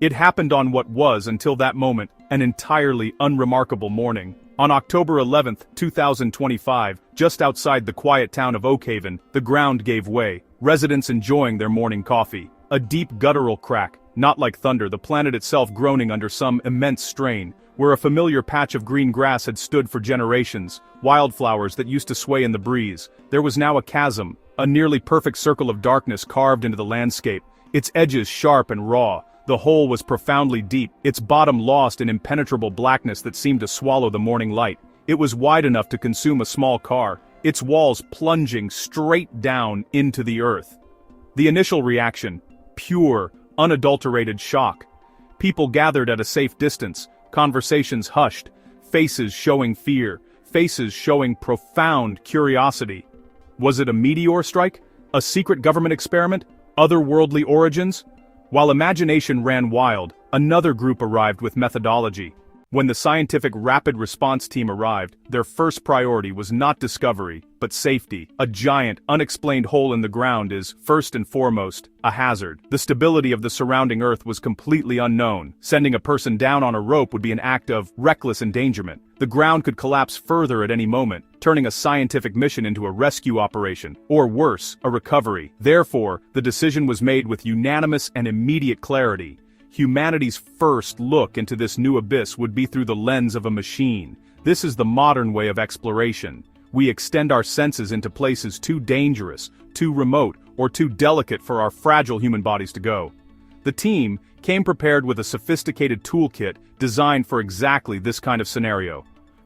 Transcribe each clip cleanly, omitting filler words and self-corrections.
It happened on what was, until that moment, an entirely unremarkable morning. On October 11, 2025, just outside the quiet town of Oakhaven, the ground gave way, residents enjoying their morning coffee. A deep guttural crack, not like thunder, the planet itself groaning under some immense strain. Where a familiar patch of green grass had stood for generations, wildflowers that used to sway in the breeze, there was now a chasm, a nearly perfect circle of darkness carved into the landscape, its edges sharp and raw. The hole was profoundly deep, its bottom lost in impenetrable blackness that seemed to swallow the morning light. It was wide enough to consume a small car, its walls plunging straight down into the earth. The initial reaction, pure, unadulterated shock. People gathered at a safe distance, conversations hushed, faces showing fear, faces showing profound curiosity. Was it a meteor strike? A secret government experiment? Otherworldly origins? While imagination ran wild, another group arrived with methodology. When the scientific rapid response team arrived, their first priority was not discovery, but safety. A giant, unexplained hole in the ground is, first and foremost, a hazard. The stability of the surrounding earth was completely unknown. Sending a person down on a rope would be an act of reckless endangerment. The ground could collapse further at any moment, turning a scientific mission into a rescue operation, or worse, a recovery. Therefore, the decision was made with unanimous and immediate clarity. Humanity's first look into this new abyss would be through the lens of a machine. This is the modern way of exploration. We extend our senses into places too dangerous, too remote, or too delicate for our fragile human bodies to go. The team came prepared with a sophisticated toolkit designed for exactly this kind of scenario.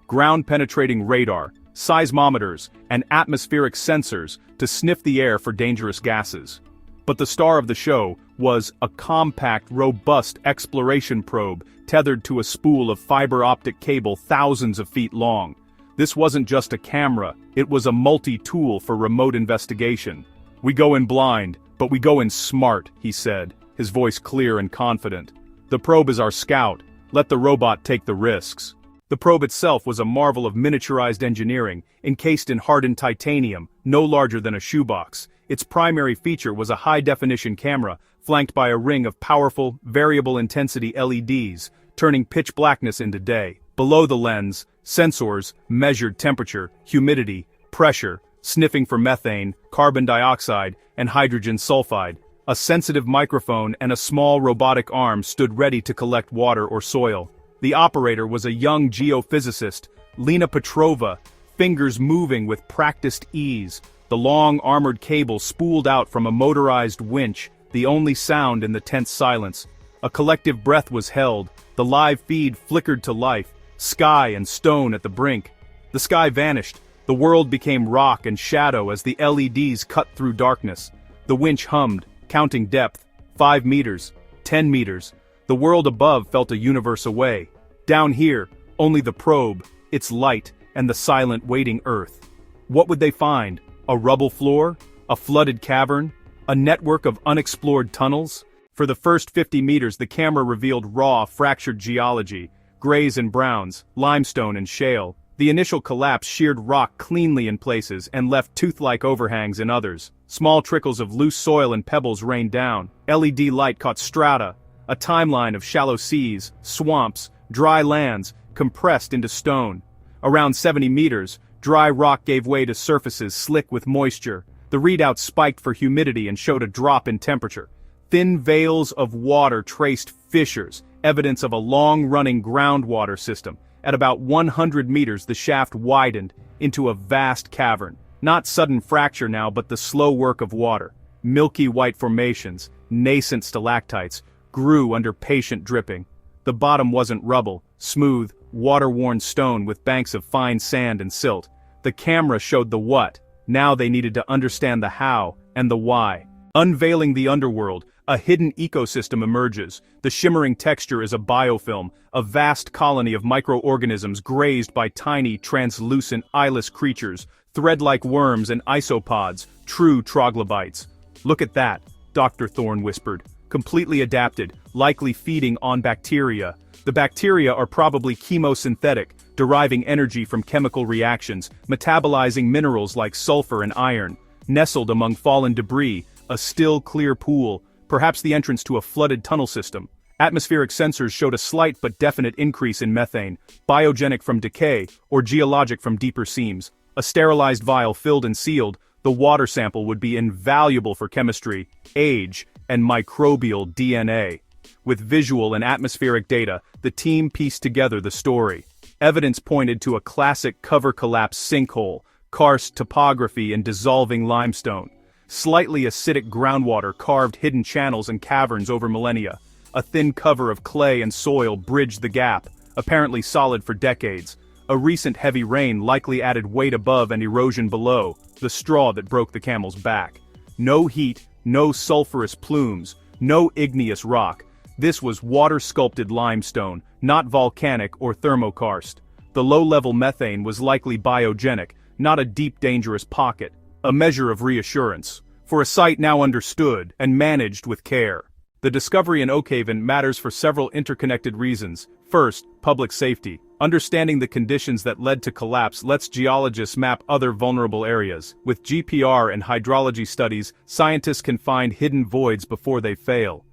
Ground-penetrating radar, seismometers, and atmospheric sensors to sniff the air for dangerous gases. But the star of the show was a compact, robust exploration probe tethered to a spool of fiber optic cable thousands of feet long. This wasn't just a camera, it was a multi-tool for remote investigation. "We go in blind, but we go in smart," he said, his voice clear and confident. "The probe is our scout, let the robot take the risks." The probe itself was a marvel of miniaturized engineering, encased in hardened titanium, no larger than a shoebox. Its primary feature was a high-definition camera, flanked by a ring of powerful, variable-intensity LEDs, turning pitch blackness into day. Below the lens, sensors measured temperature, humidity, pressure, sniffing for methane, carbon dioxide, and hydrogen sulfide. A sensitive microphone and a small robotic arm stood ready to collect water or soil. The operator was a young geophysicist, Lena Petrova, fingers moving with practiced ease. The long armored cable spooled out from a motorized winch, the only sound in the tense silence. A collective breath was held, the live feed flickered to life, sky and stone at the brink. The sky vanished, the world became rock and shadow as the LEDs cut through darkness. The winch hummed, counting depth, 5 meters, 10 meters. The world above felt a universe away. Down here, only the probe, its light, and the silent waiting earth. What would they find? A rubble floor? A flooded cavern? A network of unexplored tunnels? For the first 50 meters the camera revealed raw, fractured geology, grays and browns, limestone and shale. The initial collapse sheared rock cleanly in places and left tooth-like overhangs in others. Small trickles of loose soil and pebbles rained down. LED light caught strata, a timeline of shallow seas, swamps, dry lands, compressed into stone. Around 70 meters, dry rock gave way to surfaces slick with moisture. The readout spiked for humidity and showed a drop in temperature. Thin veils of water traced fissures, evidence of a long-running groundwater system. At about 100 meters the shaft widened into a vast cavern. Not sudden fracture now, but the slow work of water. Milky white formations, nascent stalactites, grew under patient dripping. The bottom wasn't rubble, smooth, water-worn stone with banks of fine sand and silt. The camera showed the what. Now they needed to understand the how and the why. Unveiling the underworld, a hidden ecosystem emerges. The shimmering texture is a biofilm, a vast colony of microorganisms grazed by tiny, translucent, eyeless creatures, thread-like worms and isopods, true troglobites. "Look at that," Dr. Thorne whispered. "Completely adapted, likely feeding on bacteria. The bacteria are probably chemosynthetic, deriving energy from chemical reactions, metabolizing minerals like sulfur and iron. Nestled among fallen debris, a still, clear pool, perhaps the entrance to a flooded tunnel system. Atmospheric sensors showed a slight but definite increase in methane, biogenic from decay, or geologic from deeper seams. A sterilized vial filled and sealed, the water sample would be invaluable for chemistry, age, and microbial DNA. With visual and atmospheric data, the team pieced together the story. Evidence pointed to a classic cover collapse sinkhole, karst topography and dissolving limestone. Slightly acidic groundwater carved hidden channels and caverns over millennia. A thin cover of clay and soil bridged the gap, apparently solid for decades. A recent heavy rain likely added weight above and erosion below, the straw that broke the camel's back. No heat, no sulfurous plumes, no igneous rock. This was water-sculpted limestone, not volcanic or thermokarst. The low-level methane was likely biogenic, not a deep dangerous pocket. A measure of reassurance, for a site now understood and managed with care. The discovery in Oakhaven matters for several interconnected reasons. First, public safety. Understanding the conditions that led to collapse lets geologists map other vulnerable areas. With GPR and hydrology studies, scientists can find hidden voids before they fail.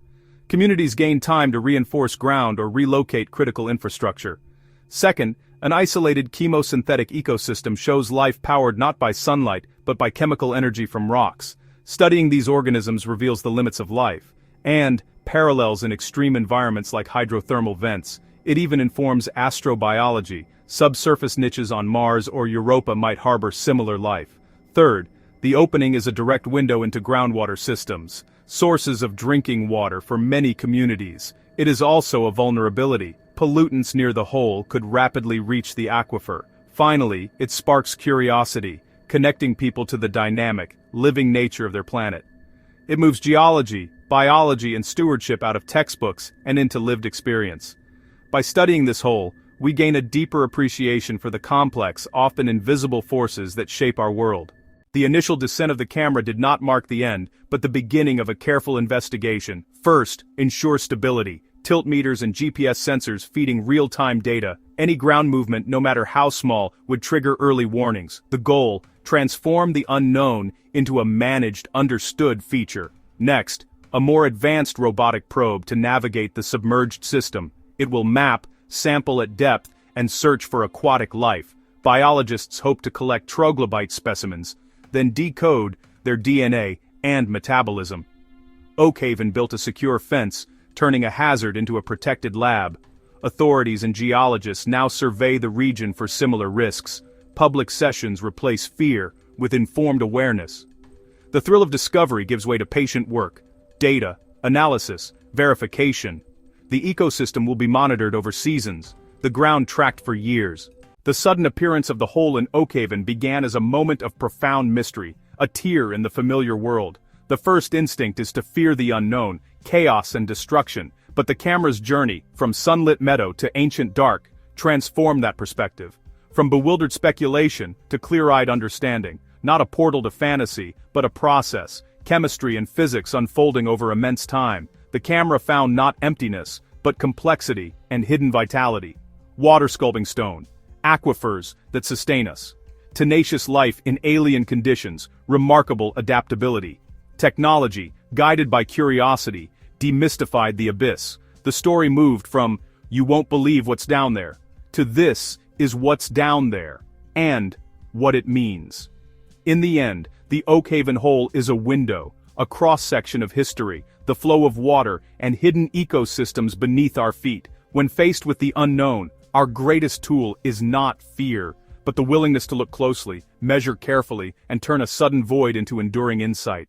Communities gain time to reinforce ground or relocate critical infrastructure. Second, an isolated chemosynthetic ecosystem shows life powered not by sunlight, but by chemical energy from rocks. Studying these organisms reveals the limits of life, and parallels in extreme environments like hydrothermal vents. It even informs astrobiology. Subsurface niches on Mars or Europa might harbor similar life. Third, the opening is a direct window into groundwater systems, sources of drinking water for many communities. It is also a vulnerability. Pollutants near the hole could rapidly reach the aquifer. Finally, it sparks curiosity, connecting people to the dynamic, living nature of their planet. It moves geology, biology, and stewardship out of textbooks and into lived experience. By studying this hole, we gain a deeper appreciation for the complex, often invisible forces that shape our world. The initial descent of the camera did not mark the end, but the beginning of a careful investigation. First, ensure stability. Tilt meters and GPS sensors feeding real-time data. Any ground movement, no matter how small, would trigger early warnings. The goal, transform the unknown into a managed, understood feature. Next, a more advanced robotic probe to navigate the submerged system. It will map, sample at depth, and search for aquatic life. Biologists hope to collect troglobite specimens, then decode their DNA and metabolism. Oakhaven built a secure fence, turning a hazard into a protected lab. Authorities and geologists now survey the region for similar risks. Public sessions replace fear with informed awareness. The thrill of discovery gives way to patient work, data, analysis, verification. The ecosystem will be monitored over seasons, the ground tracked for years. The sudden appearance of the hole in Oakhaven began as a moment of profound mystery, a tear in the familiar world. The first instinct is to fear the unknown, chaos and destruction, but the camera's journey, from sunlit meadow to ancient dark, transformed that perspective. From bewildered speculation to clear-eyed understanding, not a portal to fantasy, but a process, chemistry and physics unfolding over immense time. The camera found not emptiness, but complexity and hidden vitality. Water sculpting stone, aquifers that sustain us. Tenacious life in alien conditions, remarkable adaptability. Technology, guided by curiosity, demystified the abyss. The story moved from, "You won't believe what's down there," to "This is what's down there," and what it means. In the end, the Oakhaven hole is a window, a cross-section of history, the flow of water, and hidden ecosystems beneath our feet. When faced with the unknown, our greatest tool is not fear, but the willingness to look closely, measure carefully, and turn a sudden void into enduring insight.